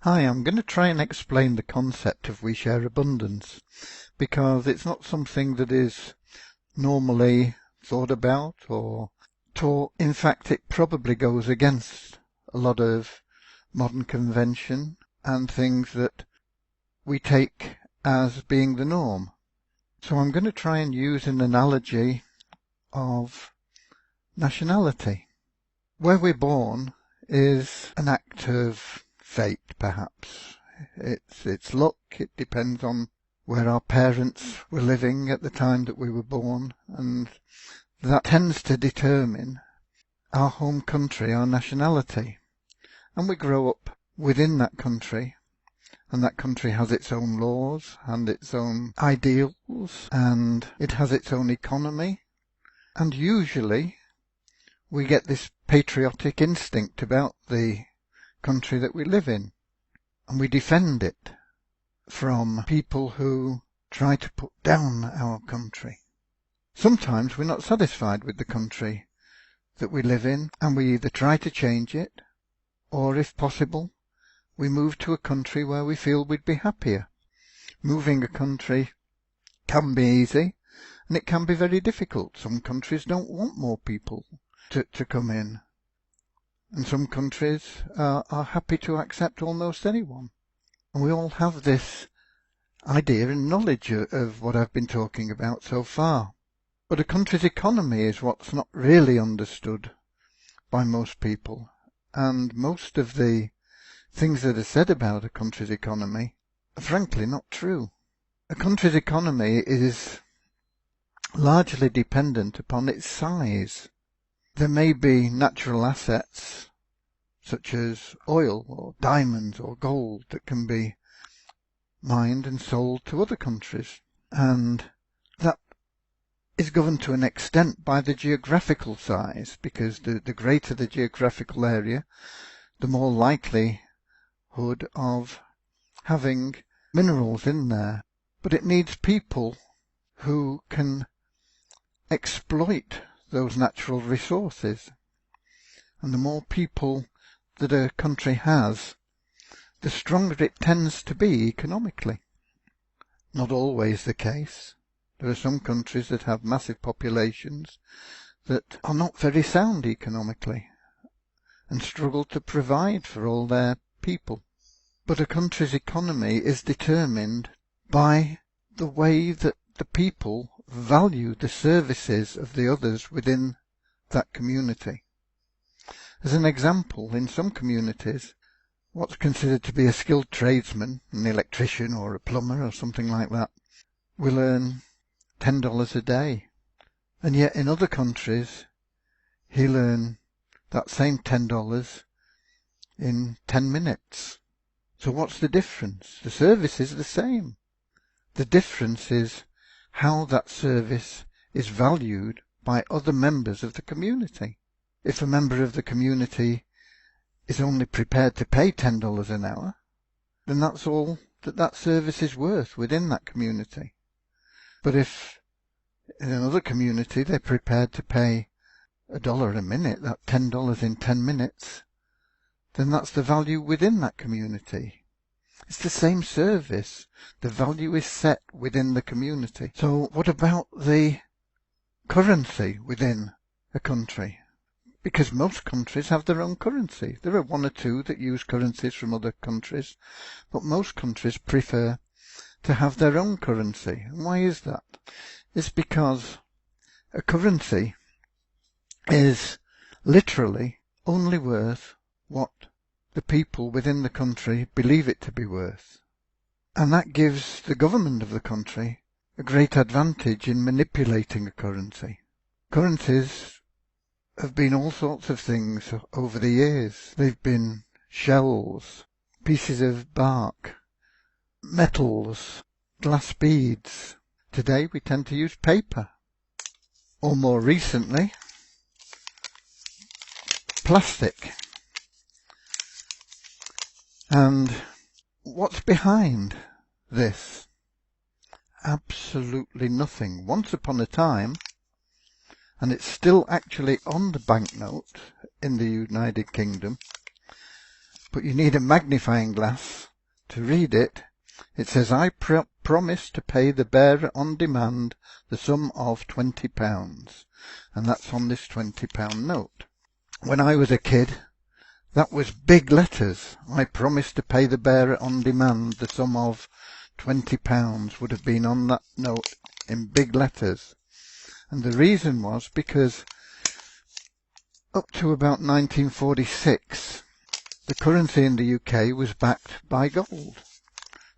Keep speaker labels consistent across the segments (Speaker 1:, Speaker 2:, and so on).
Speaker 1: Hi, I'm going to try and explain the concept of we share abundance, because it's not something that is normally thought about or taught. In fact, it probably goes against a lot of modern convention and things that we take as being the norm. So I'm going to try and use an analogy of nationality. Where we're born is an act of fate, perhaps. It's luck. It depends on where our parents were living at the time that we were born, and that tends to determine our home country, our nationality. And we grow up within that country, and that country has its own laws and its own ideals, and it has its own economy. And usually we get this patriotic instinct about the country that we live in, and we defend it from people who try to put down our country. Sometimes we're not satisfied with the country that we live in, and we either try to change it, or if possible, we move to a country where we feel we'd be happier. Moving a country can be easy, and it can be very difficult. Some countries don't want more people to come in, and some countries are happy to accept almost anyone. And we all have this idea and knowledge of what I've been talking about so far. But a country's economy is what's not really understood by most people, and most of the things that are said about a country's economy are frankly not true. A country's economy is largely dependent upon its size. There may be natural assets, such as oil or diamonds or gold, that can be mined and sold to other countries, and that is governed to an extent by the geographical size, because the greater the geographical area, the more likelihood of having minerals in there. But it needs people who can exploit those natural resources, and the more people that a country has, the stronger it tends to be economically. Not always the case. There are some countries that have massive populations that are not very sound economically and struggle to provide for all their people. But a country's economy is determined by the way that the people value the services of the others within that community. As an example, in some communities, what's considered to be a skilled tradesman, an electrician or a plumber or something like that, will earn $10 a day. And yet in other countries, he'll earn that same $10 in 10 minutes. So what's the difference? The service is the same. The difference is how that service is valued by other members of the community. If a member of the community is only prepared to pay $10 an hour, then that's all that service is worth within that community. But if in another community they're prepared to pay $1 a minute, that $10 in 10 minutes, then that's the value within that community. It's the same service. The value is set within the community. So what about the currency within a country? Because most countries have their own currency. There are one or two that use currencies from other countries, but most countries prefer to have their own currency. And why is that? It's because a currency is literally only worth what the people within the country believe it to be worth. And that gives the government of the country a great advantage in manipulating a currency. Currencies have been all sorts of things over the years. They've been shells, pieces of bark, metals, glass beads. Today we tend to use paper. Or more recently, plastic. And what's behind this? Absolutely nothing. Once upon a time, and it's still actually on the banknote in the United Kingdom, but you need a magnifying glass to read it. It says, I promise to pay the bearer on demand the sum of £20. And that's on this £20 note. When I was a kid, that was big letters. I promise to pay the bearer on demand the sum of £20 would have been on that note in big letters. And the reason was because up to about 1946, the currency in the UK was backed by gold.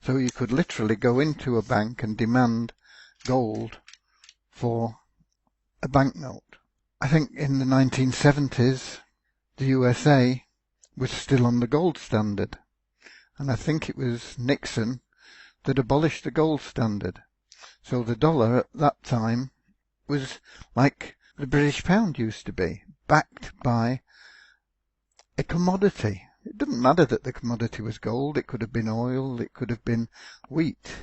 Speaker 1: So you could literally go into a bank and demand gold for a banknote. I think in the 1970s, the USA was still on the gold standard. And I think it was Nixon that abolished the gold standard. So the dollar at that time was like the British pound used to be, backed by a commodity. It didn't matter that the commodity was gold. It could have been oil. It could have been wheat.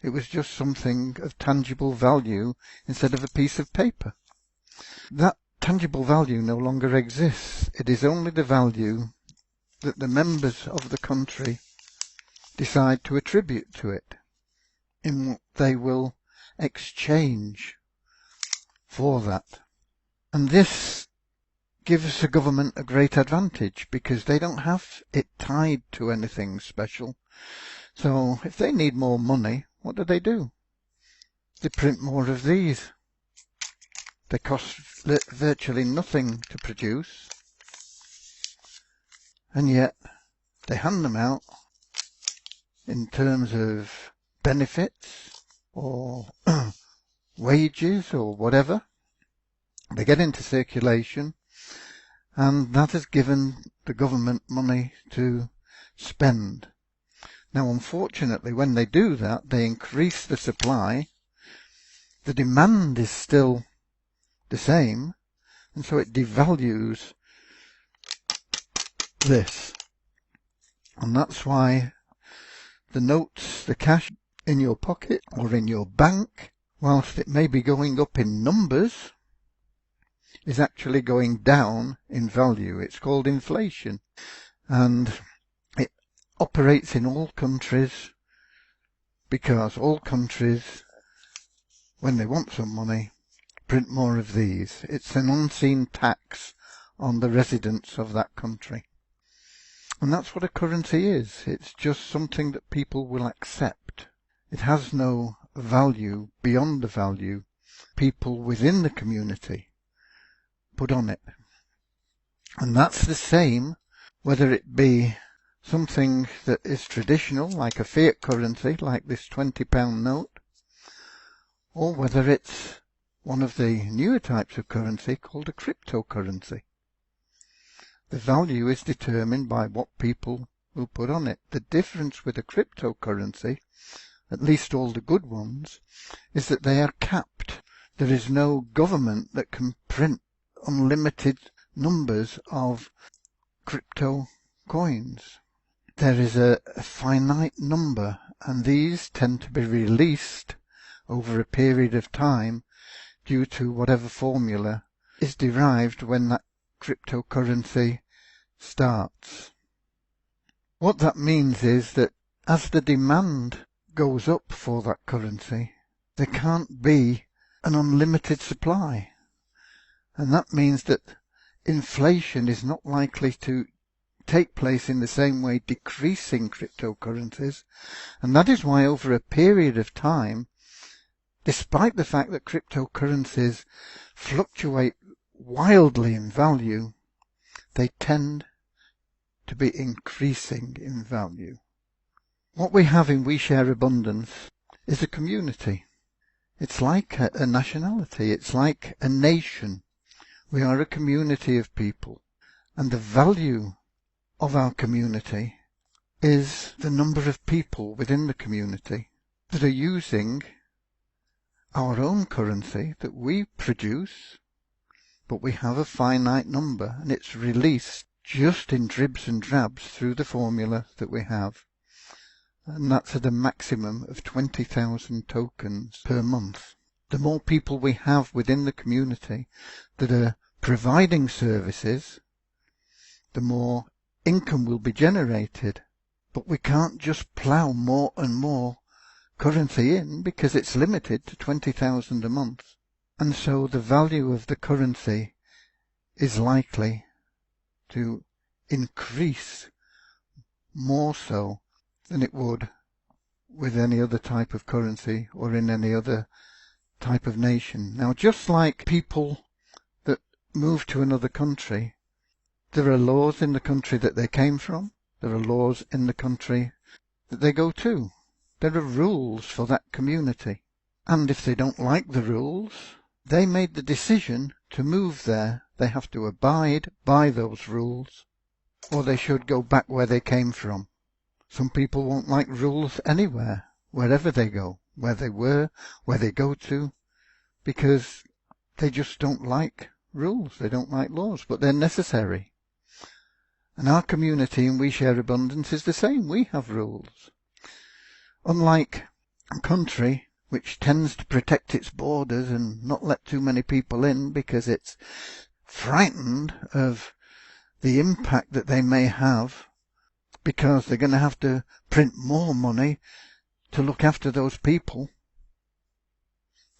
Speaker 1: It was just something of tangible value instead of a piece of paper. That tangible value no longer exists. It is only the value that the members of the country decide to attribute to it in what they will exchange for that. And this gives the government a great advantage because they don't have it tied to anything special. So if they need more money, what do? They print more of these. They cost virtually nothing to produce, and yet they hand them out in terms of benefits or wages or whatever. They get into circulation, and that has given the government money to spend. Now, unfortunately, when they do that, they increase the supply. The demand is still the same, and so it devalues this. And that's why the notes, the cash in your pocket or in your bank, whilst it may be going up in numbers, is actually going down in value. It's called inflation, and it operates in all countries because all countries, when they want some money, print more of these. It's an unseen tax on the residents of that country. And that's what a currency is. It's just something that people will accept. It has no value beyond the value people within the community put on it. And that's the same whether it be something that is traditional, like a fiat currency, like this £20 note, or whether it's one of the newer types of currency called a cryptocurrency. The value is determined by what people will put on it. The difference with a cryptocurrency, at least all the good ones, is that they are capped. There is no government that can print unlimited numbers of crypto coins. There is a finite number, and these tend to be released over a period of time due to whatever formula is derived when that cryptocurrency starts. What that means is that as the demand goes up for that currency, there can't be an unlimited supply. And that means that inflation is not likely to take place in the same way decreasing cryptocurrencies. And that is why over a period of time, despite the fact that cryptocurrencies fluctuate wildly in value, they tend to be increasing in value. What we have in We Share Abundance is a community. It's like a nationality. It's like a nation. We are a community of people. And the value of our community is the number of people within the community that are using our own currency that we produce, but we have a finite number, and it's released just in dribs and drabs through the formula that we have. And that's at a maximum of 20,000 tokens per month. The more people we have within the community that are providing services, the more income will be generated. But we can't just plough more and more currency in because it's limited to 20,000 a month. And so the value of the currency is likely to increase more so than it would with any other type of currency or in any other type of nation. Now, just like people that move to another country, there are laws in the country that they came from, there are laws in the country that they go to. There are rules for that community. And if they don't like the rules, they made the decision to move there. They have to abide by those rules, or they should go back where they came from. Some people won't like rules anywhere, wherever they go, where they were, where they go to, because they just don't like rules, they don't like laws, but they're necessary. And our community in We Share Abundance is the same. We have rules. Unlike a country which tends to protect its borders and not let too many people in because it's frightened of the impact that they may have, because they're going to have to print more money to look after those people,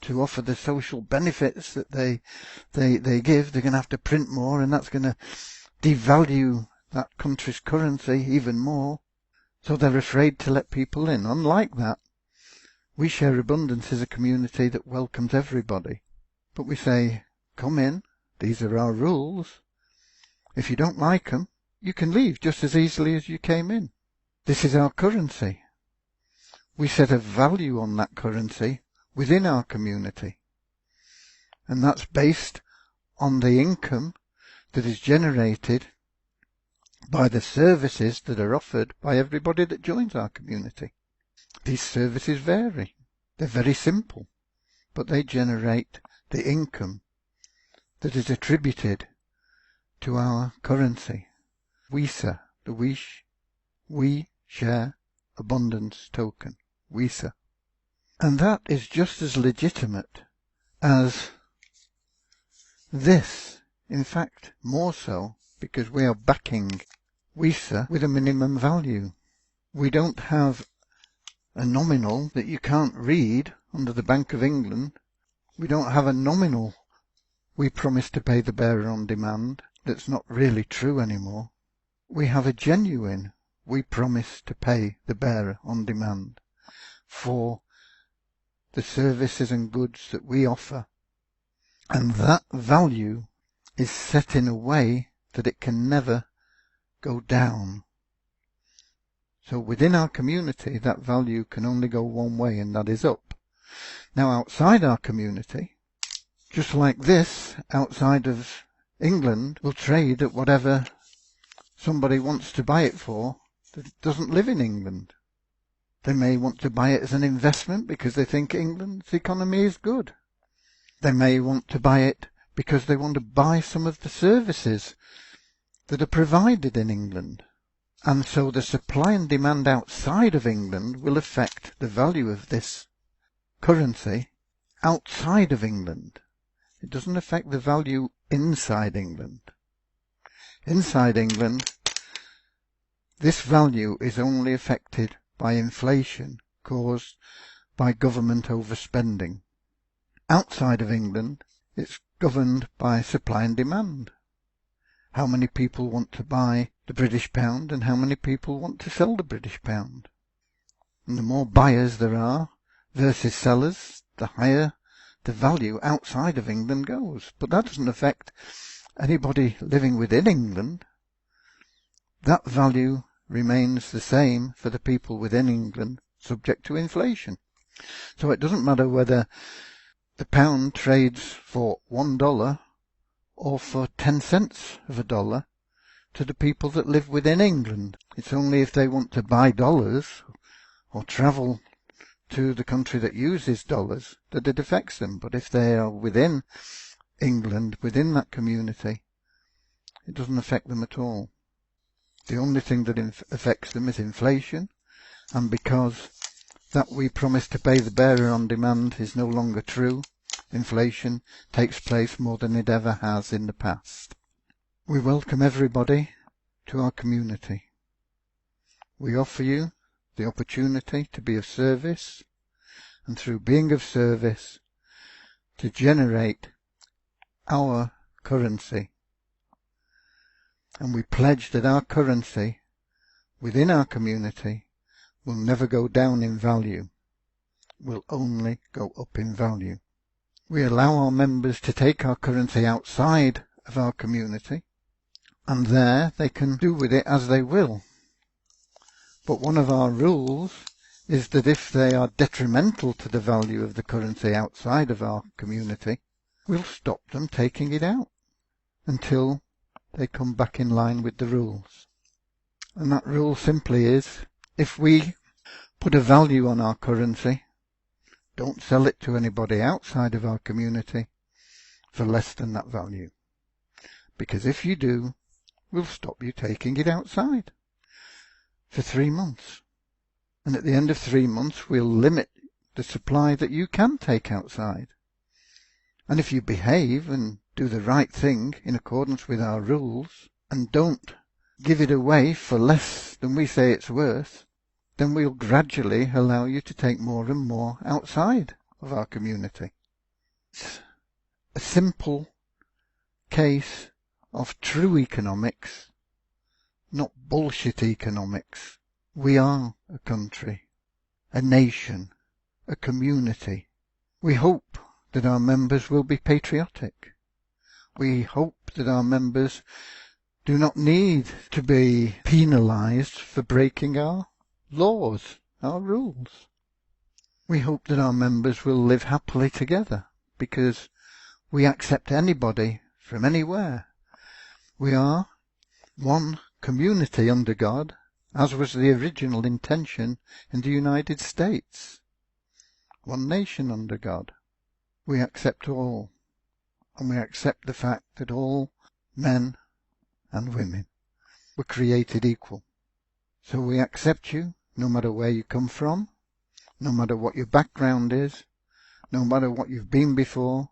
Speaker 1: to offer the social benefits that they give. They're going to have to print more, and that's going to devalue that country's currency even more. So they're afraid to let people in. Unlike that, We Share Abundance is a community that welcomes everybody. But we say, come in, these are our rules. If you don't like them, you can leave just as easily as you came in. This is our currency. We set a value on that currency within our community. And that's based on the income that is generated by the services that are offered by everybody that joins our community. These services vary. They're very simple, but they generate the income that is attributed to our currency. WISA, the We Share Abundance Token, WISA. And that is just as legitimate as this. In fact, more so, because we are backing WISA with a minimum value. We don't have a nominal that you can't read under the Bank of England. We don't have a nominal we promise to pay the bearer on demand that's not really true anymore. We have a genuine we promise to pay the bearer on demand for the services and goods that we offer. And that value is set in a way that it can never go down. So within our community, that value can only go one way, and that is up. Now outside our community, just like this, outside of England, will trade at whatever somebody wants to buy it for that doesn't live in England. They may want to buy it as an investment because they think England's economy is good. They may want to buy it because they want to buy some of the services that are provided in England. And so the supply and demand outside of England will affect the value of this currency outside of England. It doesn't affect the value inside England. Inside England, this value is only affected by inflation caused by government overspending. Outside of England, it's governed by supply and demand. How many people want to buy the British pound and how many people want to sell the British pound. And the more buyers there are versus sellers, the higher the value outside of England goes. But that doesn't affect anybody living within England. That value remains the same for the people within England, subject to inflation. So it doesn't matter whether the pound trades for $1 or for 10 cents of a dollar to the people that live within England. It's only if they want to buy dollars or travel to the country that uses dollars that it affects them. But if they are within England, within that community, it doesn't affect them at all. The only thing that affects them is inflation, and because that we promise to pay the bearer on demand is no longer true, inflation takes place more than it ever has in the past. We welcome everybody to our community. We offer you the opportunity to be of service, and through being of service, to generate our currency. And we pledge that our currency within our community will never go down in value, will only go up in value. We allow our members to take our currency outside of our community, and there they can do with it as they will. But one of our rules is that if they are detrimental to the value of the currency outside of our community, we'll stop them taking it out until they come back in line with the rules. And that rule simply is, if we put a value on our currency, don't sell it to anybody outside of our community for less than that value. Because if you do, we'll stop you taking it outside for 3 months. And at the end of 3 months, we'll limit the supply that you can take outside. And if you behave and do the right thing in accordance with our rules, and don't give it away for less than we say it's worth, then we'll gradually allow you to take more and more outside of our community. It's a simple case of true economics, not bullshit economics. We are a country, a nation, a community. We hope that our members will be patriotic. We hope that our members do not need to be penalised for breaking our laws, our rules. We hope that our members will live happily together, because we accept anybody from anywhere. We are one community under God, as was the original intention in the United States. One nation under God. We accept all, and we accept the fact that all men and women were created equal. So we accept you, no matter where you come from, no matter what your background is, no matter what you've been before,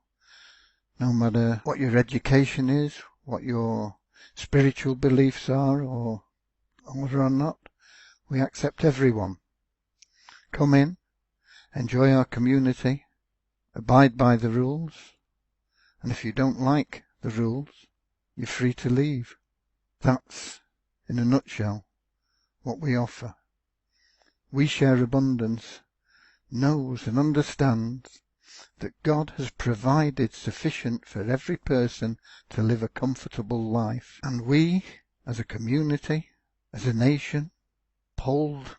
Speaker 1: no matter what your education is, what your spiritual beliefs are, or not. We accept everyone. Come in, enjoy our community, abide by the rules, and if you don't like the rules, you're free to leave. That's, in a nutshell, what we offer. We Share Abundance knows and understands that God has provided sufficient for every person to live a comfortable life. And we, as a community, as a nation, hold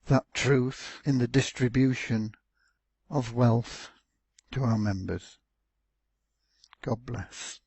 Speaker 1: that truth in the distribution of wealth to our members. God bless.